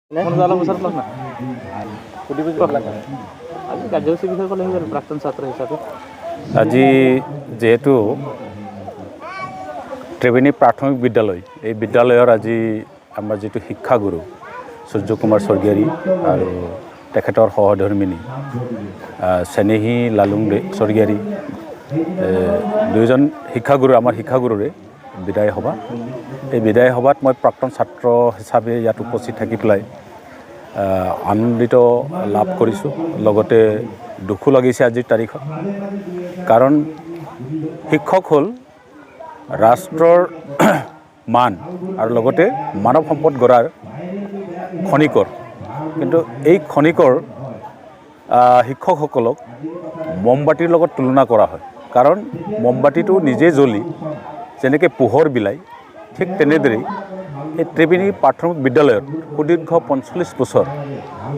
আজি যেহেতু ত্ৰিবেণী প্ৰাথমিক বিদ্যালয় এই বিদ্যালয়ৰ আজি আমাৰ যেটো শিক্ষাগুৰু সূৰ্য কুমাৰ স্বৰ্গীয়াৰী আৰু তেখেতৰ সহধৰ্মিনী স্নেহী লালুং স্বৰ্গীয়াৰী দুইজন শিক্ষাগুৰু আমাৰ শিক্ষাগুৰুৰে বিদায় সভা এই বিদায় সভাত মই প্ৰাক্তন ছাত্ৰ হিচাপে ইয়াত উপস্থিত থাকি পেলাই আনন্দিত লাভ কৰিছোঁ লগতে দুখো লাগিছে আজিৰ তাৰিখত কাৰণ শিক্ষক হ'ল ৰাষ্ট্ৰৰ মান আৰু লগতে মানৱ সম্পদ গঢ়াৰ খনিকৰ কিন্তু এই খনিকৰ শিক্ষকসকলক মমবাতিৰ লগত তুলনা কৰা হয় কাৰণ মমবাতিটো নিজে জ্বলি যেনেকৈ পোহৰ বিলাই ঠিক তেনেদৰেই এই ত্ৰিবেণী প্ৰাথমিক বিদ্যালয়ত সুদীৰ্ঘ ৪৫ বছৰ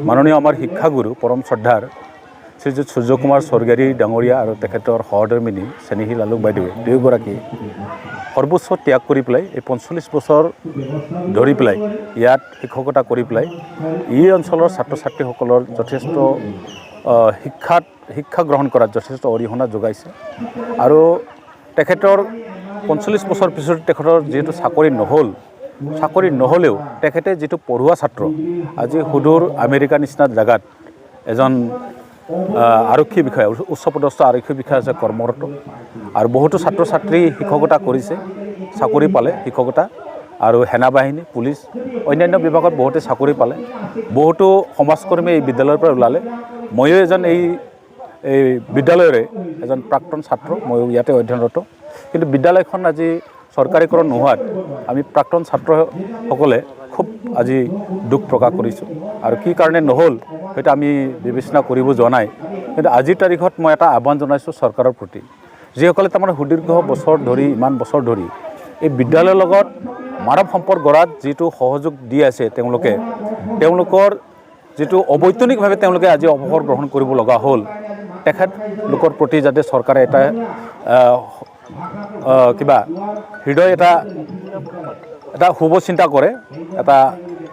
মাননীয় আমাৰ শিক্ষাগুৰু পৰম শ্ৰদ্ধাৰ শ্ৰীযুত সূৰ্য কুমাৰ স্বৰ্গীয়াৰী ডাঙৰীয়া আৰু তেখেতৰ সহধৰ্মিনী স্নেহী লালুং বাইদেৱে দুয়োগৰাকী সৰ্বোচ্চ ত্যাগ কৰি পেলাই এই ৪৫ বছৰ ধৰি পেলাই ইয়াত শিক্ষকতা কৰি পেলাই এই অঞ্চলৰ ছাত্ৰ ছাত্ৰীসকলৰ যথেষ্ট শিক্ষা গ্ৰহণ কৰাত যথেষ্ট অৰিহণা যোগাইছে আৰু তেখেতৰ ৪৫ বছৰ পিছত তেখেতৰ যিহেতু চাকৰি নহ'লেও তেখেতে যিটো পঢ়ুৱা ছাত্ৰ আজি সুদূৰ আমেৰিকা নিচিনা জেগাত এজন আৰক্ষী বিষয়া উচ্চপদস্থ আৰক্ষী বিষয়া আছে কৰ্মৰত আৰু বহুতো ছাত্ৰ ছাত্ৰী শিক্ষকতা কৰিছে চাকৰি পালে শিক্ষকতা আৰু সেনা বাহিনী পুলিচ অন্যান্য বিভাগত বহুতে চাকৰি পালে বহুতো সমাজকৰ্মী এই বিদ্যালয়ৰ পৰা ওলালে ময়ো এজন এই বিদ্যালয়ৰে এজন প্ৰাক্তন ছাত্ৰ ময়ো ইয়াতে অধ্যয়নৰত কিন্তু বিদ্যালয়খন আজি চৰকাৰীকৰণ নোহোৱাত আমি প্ৰাক্তন ছাত্ৰসকলে খুব আজি দুখ প্ৰকাশ কৰিছোঁ আৰু কি কাৰণে নহ'ল সেইটো আমি বিবেচনা কৰিব যোৱা নাই কিন্তু আজিৰ তাৰিখত মই এটা আহ্বান জনাইছোঁ চৰকাৰৰ প্ৰতি যিসকলে তাৰমানে সুদীৰ্ঘ বছৰ ধৰি ইমান বছৰ ধৰি এই বিদ্যালয়ৰ লগত মানৱ সম্পদ গঢ়াত যিটো সহযোগ দি আছে তেওঁলোকৰ যিটো অবৈতনিকভাৱে তেওঁলোকে আজি অৱসৰ গ্ৰহণ কৰিব লগা হ'ল তেখেতলোকৰ প্ৰতি যাতে চৰকাৰে এটা কিবা হৃদয় এটা শুভ চিন্তা কৰে এটা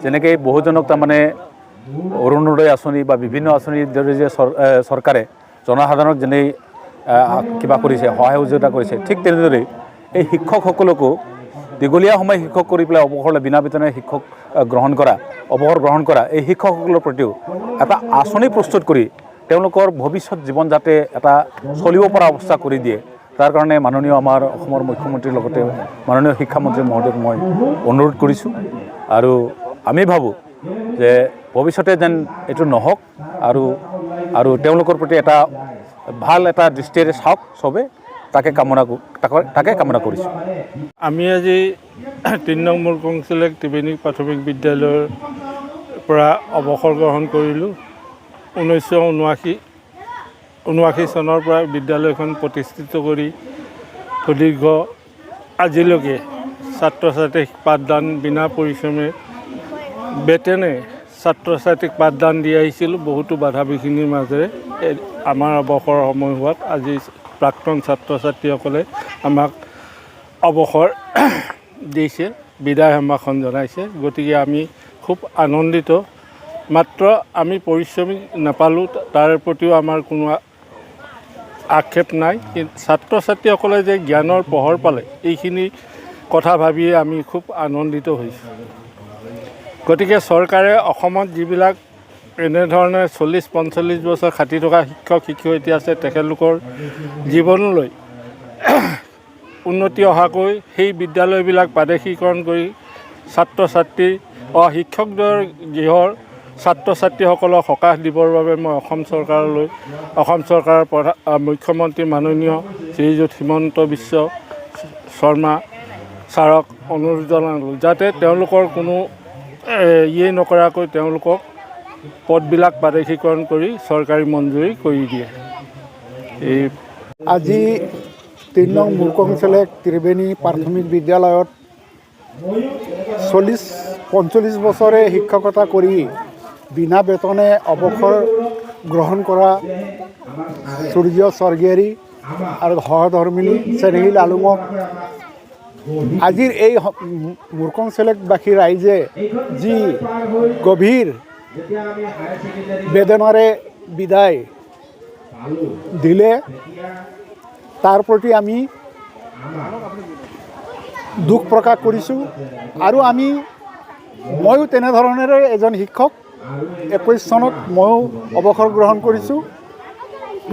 যেনেকৈ বহুজনক তাৰমানে অৰুণোদয় আঁচনি বা বিভিন্ন আঁচনিৰ দৰে যে চৰকাৰে জনসাধাৰণক যেনে কিবা কৰিছে সহায় সহযোগিতা কৰিছে ঠিক তেনেদৰে এই শিক্ষকসকলকো দীঘলীয়া সময় শিক্ষক কৰি পেলাই অৱসৰ বিনা বেতনেৰে শিক্ষক অৱসৰ গ্ৰহণ কৰা এই শিক্ষকসকলৰ প্ৰতিও এটা আঁচনি প্ৰস্তুত কৰি তেওঁলোকৰ ভৱিষ্যত জীৱন যাতে এটা চলিব পৰা অৱস্থা কৰি দিয়ে তাৰ কাৰণে মাননীয় আমাৰ অসমৰ মুখ্যমন্ত্ৰীৰ লগতে মাননীয় শিক্ষামন্ত্ৰী মহোদয়ক মই অনুৰোধ কৰিছোঁ আৰু আমি ভাবোঁ যে ভৱিষ্যতে যেন এইটো নহওক আৰু তেওঁলোকৰ প্ৰতি এটা ভাল এটা দৃষ্টিৰে চাওক চবে তাকে কামনা কৰিছোঁ আমি আজি ৩ নং মূৰ্কং চেলেক ত্ৰিবেণী প্ৰাথমিক বিদ্যালয়ৰ পৰা অৱসৰ গ্ৰহণ কৰিলোঁ 1979 চনৰ পৰা বিদ্যালয়খন প্ৰতিষ্ঠিত কৰি সুদীৰ্ঘ আজিলৈকে ছাত্ৰ ছাত্ৰীক পাঠদান বিনা পৰিশ্ৰমে বেতনে ছাত্ৰ ছাত্ৰীক পাঠদান দি আহিছিলোঁ বহুতো বাধা বিঘিনিৰ মাজেৰে আমাৰ অৱসৰ সময় হোৱাত আজি প্ৰাক্তন ছাত্ৰ ছাত্ৰীসকলে আমাক অৱসৰ দিছে বিদায় সম্ভাষণ জনাইছে গতিকে আমি খুব আনন্দিত মাত্ৰ আমি পৰিশ্ৰমী নাপালোঁ তাৰ প্ৰতিও আমাৰ কোনো আক্ষেপ নাই কিন্তু ছাত্ৰ ছাত্ৰীসকলে যে জ্ঞানৰ পোহৰ পালে এইখিনি কথা ভাবিয়ে আমি খুব আনন্দিত হৈছোঁ গতিকে চৰকাৰে অসমত যিবিলাক এনেধৰণে 40-45 বছৰ খাটি থকা শিক্ষক শিক্ষয়িত্ৰী আছে তেখেতলোকৰ জীৱনলৈ উন্নতি অহাকৈ সেই বিদ্যালয়বিলাক প্ৰাদেশিকৰণ কৰি ছাত্ৰ ছাত্ৰী শিক্ষকদ্বয়ৰ গৃহৰ ছাত্ৰ ছাত্ৰীসকলক সকাহ দিবৰ বাবে মই অসম চৰকাৰৰ মুখ্যমন্ত্ৰী মাননীয় শ্ৰীযুত হিমন্ত বিশ্ব শৰ্মা ছাৰক অনুৰোধ জনালোঁ যাতে তেওঁলোকৰ কোনো নকৰাকৈ তেওঁলোকক পদবিলাক প্ৰাদেশিকৰণ কৰি চৰকাৰী মঞ্জুৰি কৰি দিয়ে আজি ৩ নং মূৰ্কং চেলেক ত্ৰিবেণী প্ৰাথমিক বিদ্যালয়ত ৪৫ বছৰে শিক্ষকতা কৰি বিনা বেতনে অৱসৰ গ্ৰহণ কৰা সূৰ্য স্বৰ্গীয়াৰী আৰু সহধৰ্মিনী স্নেহী লালুঙক আজিৰ এই মুৰ্কংচেলেকবাসী ৰাইজে যি গভীৰ বেদনাৰে বিদায় দিলে তাৰ প্ৰতি আমি দুখ প্ৰকাশ কৰিছোঁ। আৰু ময়ো তেনেধৰণেৰে এজন শিক্ষক 21 চনত ময়ো অৱসৰ গ্ৰহণ কৰিছোঁ।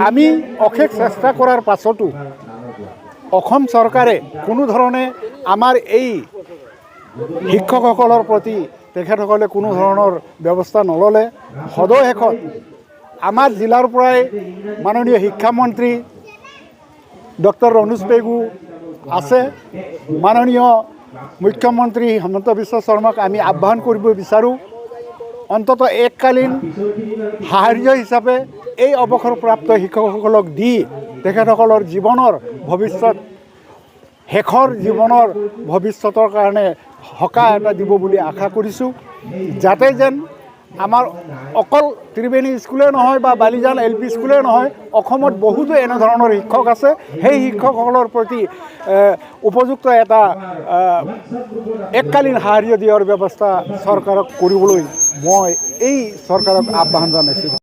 আমি অশেষ চেষ্টা কৰাৰ পাছতো অসম চৰকাৰে কোনো ধৰণে আমাৰ এই শিক্ষকসকলৰ প্ৰতি তেখেতসকলে কোনো ধৰণৰ ব্যৱস্থা নল'লে। সদশেষত আমাৰ জিলাৰ পৰাই মাননীয় শিক্ষামন্ত্ৰী ডক্টৰ ৰণোজ পেগু আছে, মাননীয় মুখ্যমন্ত্ৰী হিমন্ত বিশ্ব শৰ্মাক আমি আহ্বান কৰিব বিচাৰোঁ, অন্ততঃ এককালীন সাহাৰ্য হিচাপে এই অৱসৰপ্ৰাপ্ত শিক্ষকসকলক দি তেখেতসকলৰ জীৱনৰ ভৱিষ্যত শেষৰ জীৱনৰ ভৱিষ্যতৰ কাৰণে সকাহ এটা দিব বুলি আশা কৰিছোঁ, যাতে যেন আমাৰ অকল ত্ৰিবেণী স্কুলে নহয় বা বালিজান LP স্কুলে নহয়, অসমত বহুতো এনেধৰণৰ শিক্ষক আছে। সেই শিক্ষকসকলৰ প্ৰতি উপযুক্ত এটা এককালীন সাহাৰ্য দিয়াৰ ব্যৱস্থা চৰকাৰক কৰিবলৈ মই এই চৰকাৰক আহ্বান জনাইছোঁ।